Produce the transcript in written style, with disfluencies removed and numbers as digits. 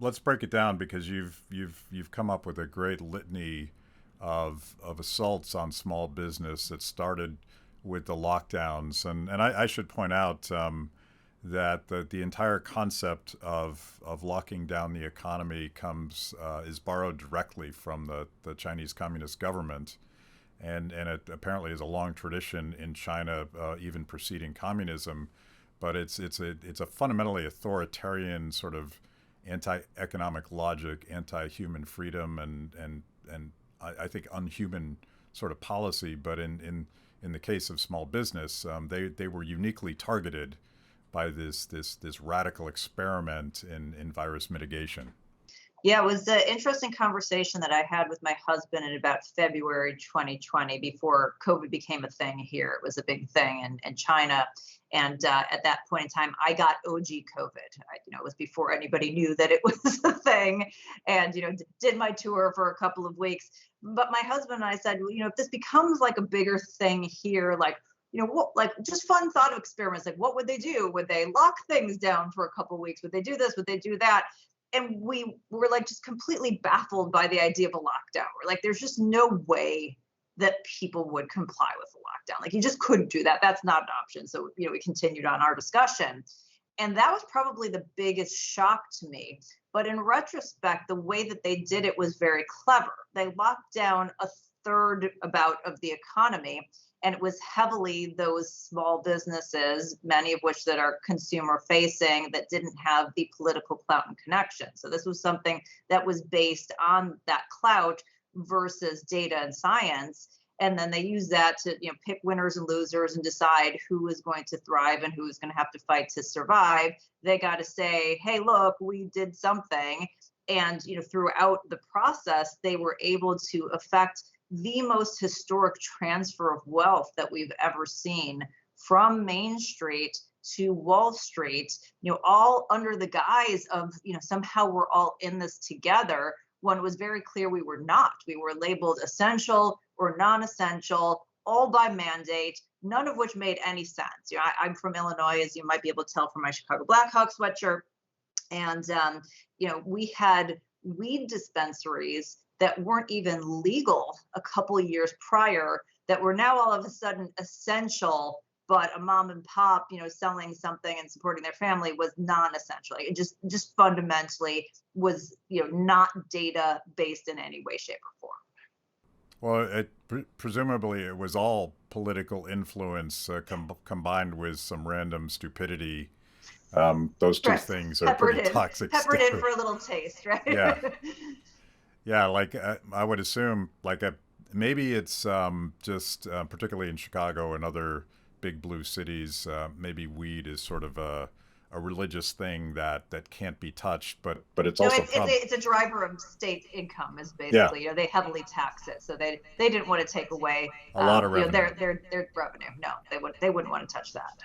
let's break it down because you've come up with a great litany of assaults on small business that started with the lockdowns, and I should point out that the entire concept of locking down the economy is borrowed directly from the Chinese Communist government, and it apparently is a long tradition in China, even preceding communism. But it's a fundamentally authoritarian sort of anti-economic logic, anti-human freedom, and I think unhuman sort of policy. But in the case of small business, they were uniquely targeted by this radical experiment in virus mitigation. Yeah, it was an interesting conversation that I had with my husband in about February 2020, before COVID became a thing here. It was a big thing in China. And at that point in time, I got OG COVID. It was before anybody knew that it was a thing, and, did my tour for a couple of weeks. But my husband and I said, well, if this becomes like a bigger thing here, what, just fun thought experiments, like what would they do? Would they lock things down for a couple of weeks? Would they do this? Would they do that? And we were just completely baffled by the idea of a lockdown. We're like, there's just no way that people would comply with a lockdown. You just couldn't do that. That's not an option. So, we continued on our discussion. And that was probably the biggest shock to me. But in retrospect, the way that they did it was very clever. They locked down a third about of the economy, and it was heavily those small businesses, many of which that are consumer facing, that didn't have the political clout and connection. So this was something that was based on that clout versus data and science. And then they use that to pick winners and losers and decide who is going to thrive and who is going to have to fight to survive. They got to say, hey, look, we did something. And throughout the process, they were able to affect the most historic transfer of wealth that we've ever seen from Main Street to Wall Street, all under the guise of, somehow we're all in this together, when it was very clear we were not. We were labeled essential or non-essential, all by mandate, none of which made any sense. I'm from Illinois, as you might be able to tell from my Chicago Blackhawks sweatshirt. And, we had weed dispensaries that weren't even legal a couple of years prior, that were now all of a sudden essential, but a mom and pop, selling something and supporting their family was non-essential. It just fundamentally was, not data based in any way, shape, or form. Well, presumably it was all political influence combined with some random stupidity. Those two things are pretty toxic. Peppered in for a little taste, right? Yeah. Yeah, I would assume, maybe it's just particularly in Chicago and other big blue cities, maybe weed is sort of a religious thing that can't be touched, but it's also it's a driver of state income, is basically. They heavily tax it, so they didn't want to take away a lot of revenue. Their revenue. No, they wouldn't want to touch that.